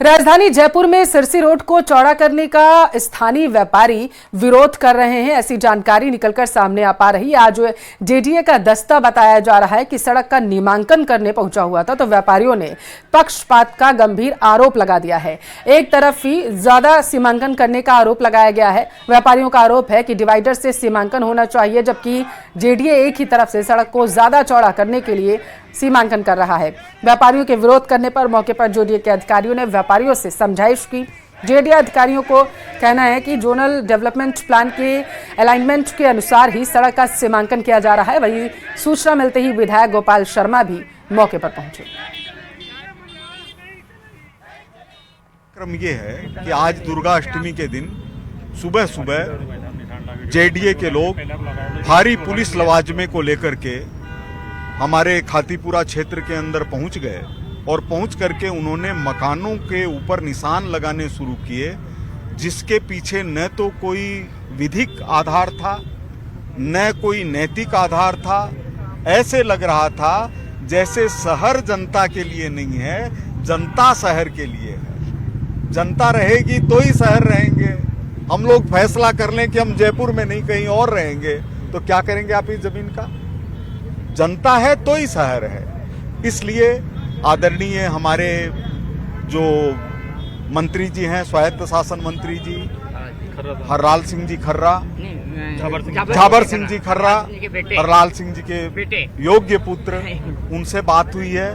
राजधानी जयपुर में सिरसी रोड को चौड़ा करने का स्थानीय व्यापारी विरोध कर रहे हैं। ऐसी जानकारी निकलकर सामने आ पा रही है। आज जेडीए का दस्ता बताया जा रहा है कि सड़क का नियमांकन करने पहुंचा हुआ था तो व्यापारियों ने पक्षपात का गंभीर आरोप लगा दिया है। एक तरफ ही ज्यादा सीमांकन करने का आरोप लगाया गया है। व्यापारियों का आरोप है कि डिवाइडर से सीमांकन होना चाहिए, जबकि जेडीए एक ही तरफ से सड़क को ज्यादा चौड़ा करने के लिए सीमांकन कर रहा है। व्यापारियों के विरोध करने पर मौके पर जेडीए के अधिकारियों ने व्यापारियों से समझाइश की। जेडीए अधिकारियों को कहना है कि जोनल डेवलपमेंट प्लान के अलाइनमेंट के अनुसार ही सड़क का सीमांकन किया जा रहा है। वहीं सूचना मिलते ही विधायक गोपाल शर्मा भी मौके पर पहुंचे। क्रम ये है कि आज दुर्गा अष्टमी के दिन सुबह सुबह जेडीए के लोग भारी पुलिस लवाजमे को लेकर के हमारे खातीपुरा क्षेत्र के अंदर पहुंच गए और पहुंच करके उन्होंने मकानों के ऊपर निशान लगाने शुरू किए, जिसके पीछे न तो कोई विधिक आधार था न कोई नैतिक आधार था। ऐसे लग रहा था जैसे शहर जनता के लिए नहीं है, जनता शहर के लिए है। जनता रहेगी तो ही शहर रहेंगे। हम लोग फैसला कर लें कि हम जयपुर में नहीं कहीं और रहेंगे तो क्या करेंगे आप इस जमीन का? जनता है तो ही शहर है। इसलिए आदरणीय हमारे जो मंत्री जी हैं, स्वायत्त शासन मंत्री जी हरलाल सिंह जी खर्रा, झाबर सिंह जी खर्रा, हरलाल सिंह जी के योग्य पुत्र, उनसे बात हुई है।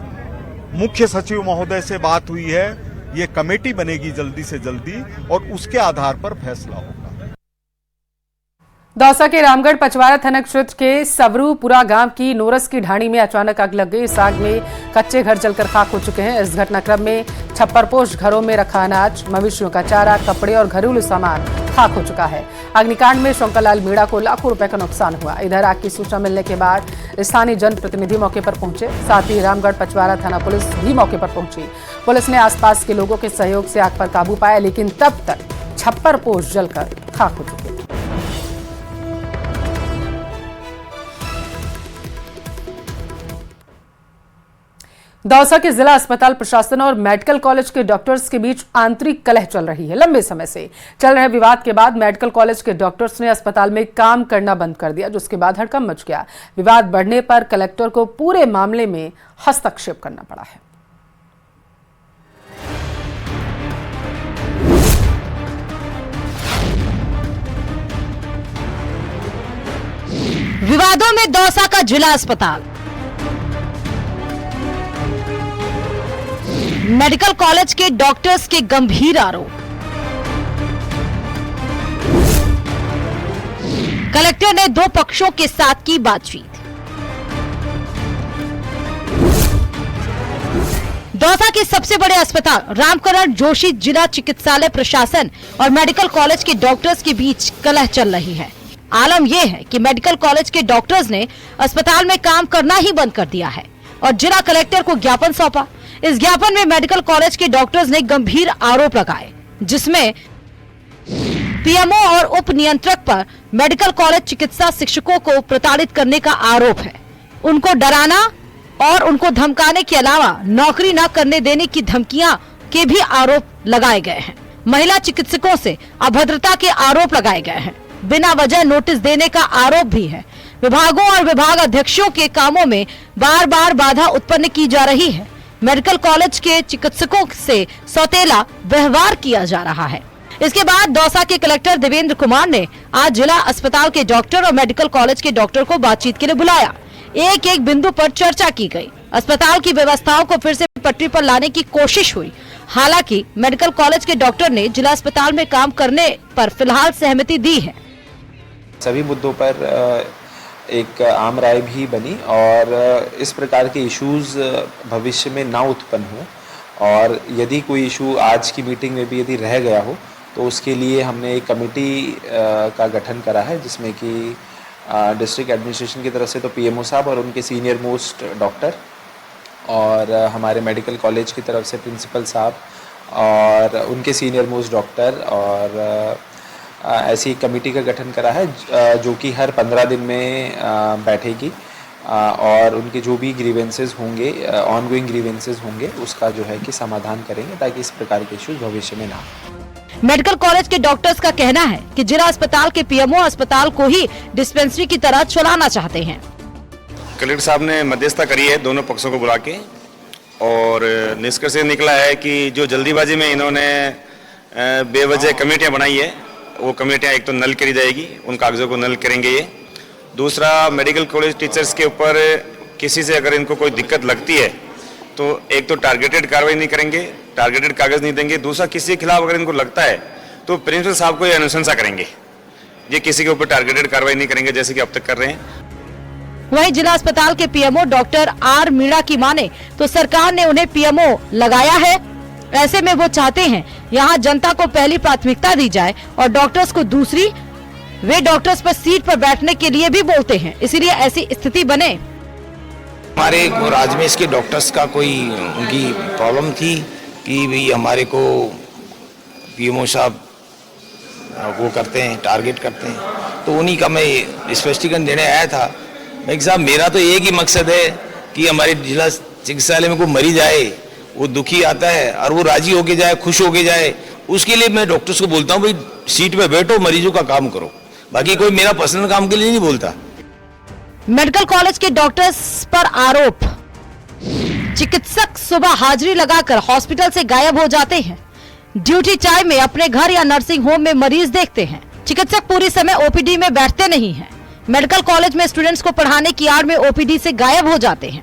मुख्य सचिव महोदय से बात हुई है। ये कमेटी बनेगी जल्दी से जल्दी और उसके आधार पर फैसला होगा। दौसा के रामगढ़ पचवाड़ा थाना क्षेत्र के सवरूपुरा गांव की नोरस की ढाणी में अचानक आग लग गई। इस आग में कच्चे घर जलकर खाक हो चुके हैं। इस घटनाक्रम में छप्परपोश घरों में रखा अनाज, मवेशियों का चारा, कपड़े और घरेलू सामान खाक हो चुका है। अग्निकांड में शंकरलाल मीणा को लाखों रुपए का नुकसान हुआ। इधर आग की सूचना मिलने के बाद स्थानीय जनप्रतिनिधि मौके पर पहुंचे, साथ ही रामगढ़ पचवाड़ा थाना पुलिस भी मौके पर पहुंची। पुलिस ने आसपास के लोगों के सहयोग से आग पर काबू पाया, लेकिन तब तक छप्परपोश जलकर खाक हो चुके। दौसा के जिला अस्पताल प्रशासन और मेडिकल कॉलेज के डॉक्टर्स के बीच आंतरिक कलह चल रही है। लंबे समय से चल रहे विवाद के बाद मेडिकल कॉलेज के डॉक्टर्स ने अस्पताल में काम करना बंद कर दिया, जिसके बाद हड़कंप मच गया। विवाद बढ़ने पर कलेक्टर को पूरे मामले में हस्तक्षेप करना पड़ा है। विवादों में दौसा का जिला अस्पताल, मेडिकल कॉलेज के डॉक्टर्स के गंभीर आरोप। कलेक्टर ने दो पक्षों के साथ की बातचीत। दौसा के सबसे बड़े अस्पताल रामकरण जोशी जिला चिकित्सालय प्रशासन और मेडिकल कॉलेज के डॉक्टर्स के बीच कलह चल रही है। आलम यह है कि मेडिकल कॉलेज के डॉक्टर्स ने अस्पताल में काम करना ही बंद कर दिया है और जिला कलेक्टर को ज्ञापन सौंपा। इस ज्ञापन में मेडिकल कॉलेज के डॉक्टर्स ने गंभीर आरोप लगाए, जिसमें पीएमओ और उप नियंत्रक पर मेडिकल कॉलेज चिकित्सा शिक्षकों को प्रताड़ित करने का आरोप है। उनको डराना और उनको धमकाने के अलावा नौकरी न करने देने की धमकियां के भी आरोप लगाए गए हैं। महिला चिकित्सकों से अभद्रता के आरोप लगाए गए हैं। बिना वजह नोटिस देने का आरोप भी है। विभागों और विभाग अध्यक्षों के कामों में बार बार बाधा उत्पन्न की जा रही है। मेडिकल कॉलेज के चिकित्सकों से सौतेला व्यवहार किया जा रहा है। इसके बाद दौसा के कलेक्टर देवेंद्र कुमार ने आज जिला अस्पताल के डॉक्टर और मेडिकल कॉलेज के डॉक्टर को बातचीत के लिए बुलाया। एक एक बिंदु पर चर्चा की गई। अस्पताल की व्यवस्थाओं को फिर से पटरी पर लाने की कोशिश हुई। हालांकि मेडिकल कॉलेज के डॉक्टर ने जिला अस्पताल में काम करने पर फिलहाल सहमति दी है। सभी मुद्दों पर एक आम राय भी बनी और इस प्रकार के इश्यूज भविष्य में ना उत्पन्न हो और यदि कोई इशू आज की मीटिंग में भी यदि रह गया हो तो उसके लिए हमने एक कमेटी का गठन करा है, जिसमें कि डिस्ट्रिक्ट एडमिनिस्ट्रेशन की तरफ से तो पीएमओ साहब और उनके सीनियर मोस्ट डॉक्टर और हमारे मेडिकल कॉलेज की तरफ से प्रिंसिपल साहब और उनके सीनियर मोस्ट डॉक्टर और ऐसी कमेटी का गठन करा है जो कि हर 15 दिन में बैठेगी और उनके जो भी ग्रीवेंसेस होंगे, ऑनगोइंग ग्रीवेंसेस होंगे, उसका जो है कि समाधान करेंगे ताकि इस प्रकार के इश्यूज भविष्य में ना हो। मेडिकल कॉलेज के डॉक्टर्स का कहना है कि जिला अस्पताल के पीएमओ अस्पताल को ही डिस्पेंसरी की तरह चलाना चाहते हैं। कलेक्टर साहब ने मध्यस्थता करी है दोनों पक्षों को बुला के, और निष्कर्ष निकला है कि जो जल्दीबाजी में इन्होंने बेवजह कमेटियां बनाई है, वो कमेटियां एक तो नल करी जाएगी, उन कागजों को नल करेंगे ये। दूसरा, मेडिकल कॉलेज टीचर्स के ऊपर किसी से अगर इनको कोई दिक्कत लगती है तो एक तो टारगेटेड कार्रवाई नहीं करेंगे, टारगेटेड कागज नहीं देंगे। दूसरा, किसी के खिलाफ अगर इनको लगता है तो प्रिंसिपल साहब को ये अनुशंसा करेंगे। ये किसी के ऊपर टारगेटेड कार्रवाई नहीं करेंगे जैसे कि अब तक कर रहे हैं। वहीं जिला अस्पताल के पीएमओ डॉक्टर आर मीणा की माने तो सरकार ने उन्हें पीएमओ लगाया है, ऐसे में वो चाहते हैं यहाँ जनता को पहली प्राथमिकता दी जाए और डॉक्टर्स को दूसरी। वे डॉक्टर्स पर सीट पर बैठने के लिए भी बोलते हैं, इसीलिए ऐसी स्थिति बने। हमारे राज्य में इसके डॉक्टर्स का कोई उनकी प्रॉब्लम थी कि भाई हमारे को पीएमओ साहब वो करते हैं, टारगेट करते हैं, तो उन्हीं का मैं स्पष्टीकरण देने आया था। मैं साहब, मेरा तो एक ही मकसद है कि हमारे जिला चिकित्सालय में कोई मरीज आए, वो दुखी आता है और वो राजी होके जाए, खुश होके जाए, उसके लिए मैं डॉक्टर्स को बोलता हूँ भाई सीट पे बैठो, मरीजों का काम करो। बाकी कोई मेरा पर्सनल काम के लिए नहीं बोलता। मेडिकल कॉलेज के डॉक्टर्स पर आरोप, चिकित्सक सुबह हाजिरी लगाकर हॉस्पिटल से गायब हो जाते हैं, ड्यूटी टाइम में अपने घर या नर्सिंग होम में मरीज देखते हैं। चिकित्सक पूरी समय ओपीडी में बैठते नहीं हैं। मेडिकल कॉलेज में स्टूडेंट्स को पढ़ाने की आड़ में ओपीडी से गायब हो जाते हैं।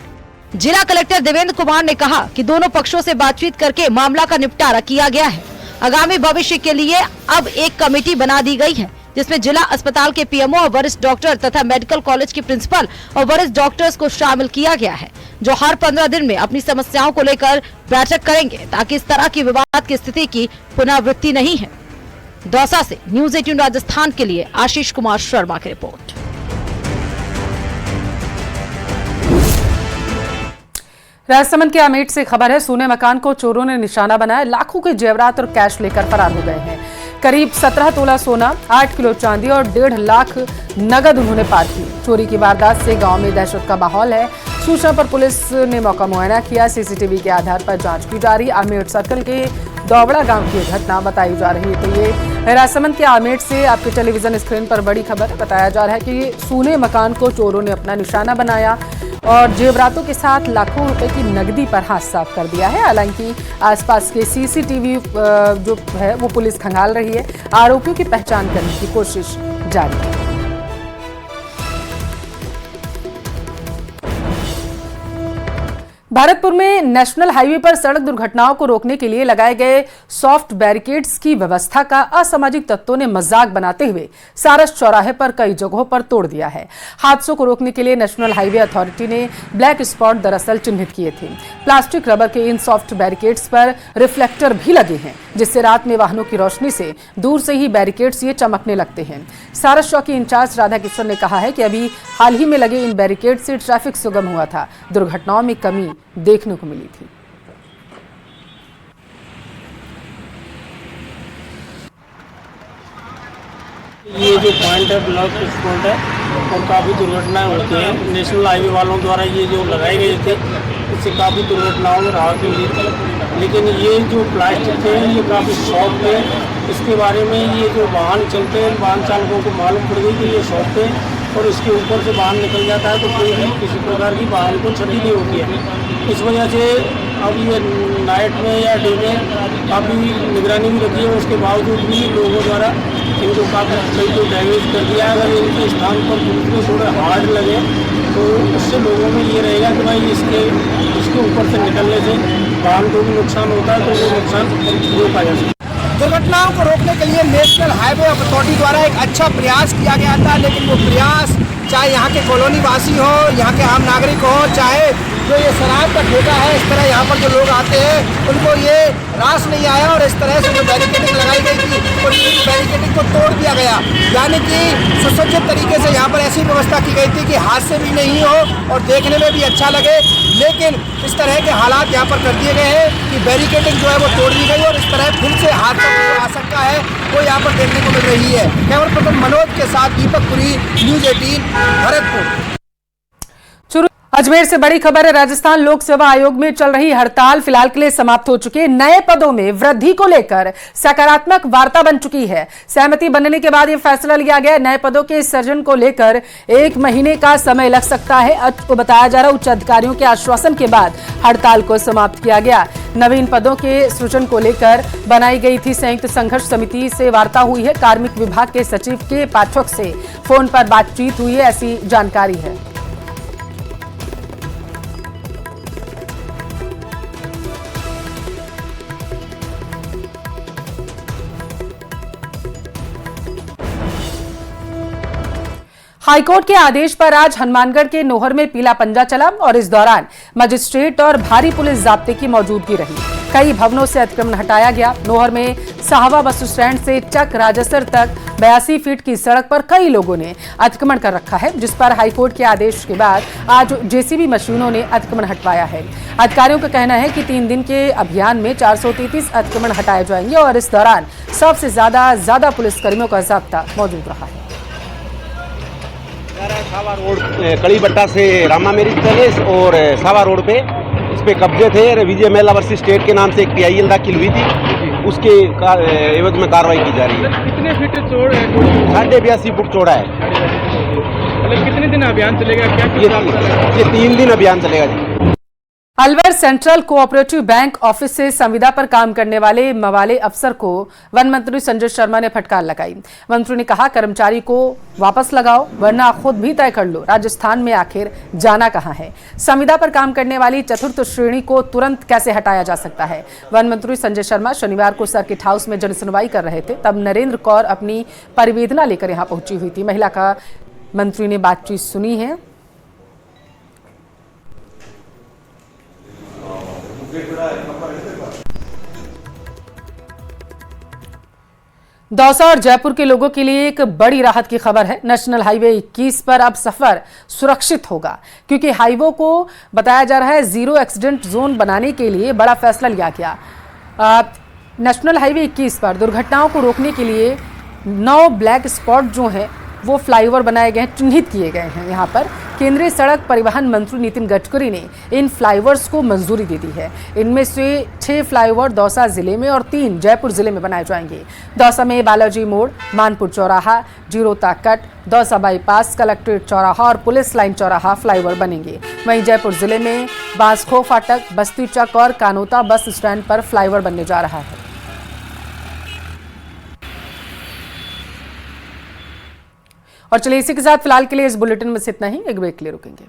जिला कलेक्टर देवेंद्र कुमार ने कहा कि दोनों पक्षों से बातचीत करके मामला का निपटारा किया गया है। आगामी भविष्य के लिए अब एक कमेटी बना दी गई है जिसमें जिला अस्पताल के पीएमओ और वरिष्ठ डॉक्टर तथा मेडिकल कॉलेज के प्रिंसिपल और वरिष्ठ डॉक्टर्स को शामिल किया गया है, जो हर 15 दिन में अपनी समस्याओं को लेकर बैठक करेंगे ताकि इस तरह की विवाद की स्थिति की पुनरावृत्ति नहीं है। दौसा से न्यूज 18 राजस्थान के लिए आशीष कुमार शर्मा की रिपोर्ट। राजसमंद के आमेट से खबर है, सोने मकान को चोरों ने निशाना बनाया, लाखों के जेवरात और कैश लेकर फरार हो गए हैं। करीब 17 तोला सोना, 8 किलो चांदी और 1.5 लाख नगद उन्होंने पार की। चोरी की वारदात से गांव में दहशत का माहौल है। सूचना पर पुलिस ने मौका मुआयना किया। सीसीटीवी के आधार पर जांच की जा रही। आमेट सर्कल के दौबड़ा गांव की घटना बताई जा रही है। तो ये राजसमंद के आमेट से आपके टेलीविजन स्क्रीन पर बड़ी खबर बताया जा रहा है कि सोने मकान को चोरों ने अपना निशाना बनाया और जेवरातों के साथ लाखों रुपए की नकदी पर हाथ साफ कर दिया है। हालांकि आसपास के सीसीटीवी जो है वो पुलिस खंगाल रही है। आरोपियों की पहचान करने की कोशिश जारी है। भरतपुर में नेशनल हाईवे पर सड़क दुर्घटनाओं को रोकने के लिए लगाए गए सॉफ्ट बैरिकेड्स की व्यवस्था का असामाजिक तत्वों ने मजाक बनाते हुए सारस चौराहे पर कई जगहों पर तोड़ दिया है। हादसों को रोकने के लिए नेशनल हाईवे अथॉरिटी ने ब्लैक स्पॉट दरअसल चिन्हित किए थे। प्लास्टिक रबर के इन सॉफ्ट बैरिकेड्स पर रिफ्लेक्टर भी लगे हैं, जिससे रात में वाहनों की रोशनी से दूर से ही बैरिकेड्स ये चमकने लगते हैं। सारस चौकी इंचार्ज राधा किशन ने कहा है कि अभी हाल ही में लगे इन बैरिकेड से ट्रैफिक सुगम हुआ था, दुर्घटनाओं में कमी देखने को मिली थी। ये जो पॉइंट है ब्लॉक पॉइंट है और काफ़ी दुर्घटनाएं होती हैं। नेशनल हाईवे वालों द्वारा ये जो लगाए गए थे इससे काफ़ी दुर्घटनाओं में राहत मिली थी, लेकिन ये जो प्लास्टिक है ये काफ़ी सॉफ्ट है। इसके बारे में ये जो वाहन चलते हैं वाहन चालकों को मालूम पड़ गई कि ये सॉफ्ट है और इसके ऊपर से वाहन निकल जाता है तो कोई भी किसी प्रकार की वाहन को क्षति नहीं होती है। इस वजह से अब ये नाइट में या डे में काफ़ी निगरानी भी रखी है। उसके बावजूद भी लोगों द्वारा इनको काफ़ी कई तो डैमेज कर दिया है। अगर इनके स्थान पर दूसरे थोड़े हार्ड लगे तो उससे लोगों में ये रहेगा कि भाई इसके ऊपर से निकलने से वाहन को भी नुकसान होता है, तो वो नुकसान रोका जा सकता है। दुर्घटनाओं को रोकने के लिए नेशनल हाईवे अथॉरिटी द्वारा एक अच्छा प्रयास किया गया था, लेकिन वो प्रयास चाहे यहाँ के कॉलोनी वासी हो, यहाँ के आम नागरिक हो, चाहे जो ये शराब का ठेका है, इस तरह यहाँ पर जो लोग आते हैं उनको ये रास नहीं आया और इस तरह से जो बैरिकेडिंग लगाई गई थी उस बैरिकेडिंग को तोड़ दिया गया। यानी कि सुसज्जित तरीके से यहाँ पर ऐसी व्यवस्था की गई थी कि हादसे भी नहीं हो और देखने में भी अच्छा लगे, लेकिन इस तरह के हालात यहाँ पर कर दिए गए हैं कि बैरिकेडिंग जो है वो तोड़ दी गई और इस तरह फिर से हादसा की जो आशंका है वो यहाँ पर देखने को मिल रही है। कैमरा पर्सन मनोज के साथ दीपक पुरी, न्यूज 18 भरतपुर। अजमेर से बड़ी खबर है। राजस्थान लोक सेवा आयोग में चल रही हड़ताल फिलहाल के लिए समाप्त हो चुकी है। नए पदों में वृद्धि को लेकर सकारात्मक वार्ता बन चुकी है। सहमति बनने के बाद यह फैसला लिया गया। नए पदों के सृजन को लेकर 1 महीने का समय लग सकता है, बताया जा रहा है। उच्च अधिकारियों के आश्वासन के बाद हड़ताल को समाप्त किया गया। नवीन पदों के सृजन को लेकर बनाई गई थी संयुक्त संघर्ष समिति से वार्ता हुई है। कार्मिक विभाग के सचिव के पाठक से फोन पर बातचीत हुई है, ऐसी जानकारी है। हाईकोर्ट के आदेश पर आज हनुमानगढ़ के नोहर में पीला पंजा चला और इस दौरान मजिस्ट्रेट और भारी पुलिस जाब्ते की मौजूदगी रही। कई भवनों से अतिक्रमण हटाया गया। नोहर में साहवा बस स्टैंड से चक राजसर तक 82 फीट की सड़क पर कई लोगों ने अतिक्रमण कर रखा है, जिस पर हाईकोर्ट के आदेश के बाद आज जेसीबी मशीनों ने अतिक्रमण हटवाया है। अधिकारियों का कहना है कि 3 दिन के अभियान में 433 अतिक्रमण हटाए जाएंगे और इस दौरान सबसे ज्यादा पुलिसकर्मियों का जाब्ता मौजूद रहा है। सावा रोड कड़ी बट्टा से रामा मैरिज पैलेस और सावा रोड पे इस पे कब्जे थे। विजय मेला वर्सेस स्टेट के नाम से एक PIL दाखिल हुई थी, उसके एवज में कार्रवाई की जा रही है। कितने फीट चौड़ा है? 82.5 फुट चौड़ा है। मतलब कितने दिन अभियान चलेगा? क्या ये 3 दिन अभियान चलेगा जी। Alwar central cooperative bank office से संविदा पर काम करने वाले मवाले अफसर को वन मंत्री संजय शर्मा ने फटकार लगाई। मंत्री ने कहा, कर्मचारी को वापस लगाओ वरना खुद भी तय कर लो राजस्थान में आखिर जाना कहां है। संविदा पर काम करने वाली चतुर्थ श्रेणी को तुरंत कैसे हटाया जा सकता है। वन मंत्री संजय शर्मा शनिवार को सर्किट हाउस में जनसुनवाई कर रहे थे, तब नरेंद्र कौर अपनी परिवेदना लेकर यहां पहुंची हुई थी। महिला का मंत्री ने बातचीत सुनी है। दौसा और जयपुर के लोगों के लिए एक बड़ी राहत की खबर है। नेशनल हाईवे 21 पर अब सफर सुरक्षित होगा, क्योंकि हाईवे को बताया जा रहा है 0 एक्सीडेंट जोन बनाने के लिए बड़ा फैसला लिया गया। नेशनल हाईवे 21 पर दुर्घटनाओं को रोकने के लिए 9 ब्लैक स्पॉट जो हैं वो फ्लाईओवर बनाए गए हैं, चिन्हित किए गए हैं। यहाँ पर केंद्रीय सड़क परिवहन मंत्री नितिन गडकरी ने इन फ्लाईओवर्स को मंजूरी दे दी है। इनमें से 6 फ्लाईओवर दौसा जिले में और 3 जयपुर जिले में बनाए जाएंगे। दौसा में बालाजी मोड़, मानपुर चौराहा, Jirota cut, Dausa bypass, collectorate चौराहा और पुलिस लाइन चौराहा फ्लाईओवर बनेंगे। वहीं जयपुर जिले में बांसखो फाटक, बस्ती चक और कानोता बस स्टैंड पर फ्लाईओवर बनने जा रहा है। और चलिए इसी के साथ फिलहाल के लिए इस बुलेटिन में से इतना ही। एक ब्रेक के लिए रुकेंगे।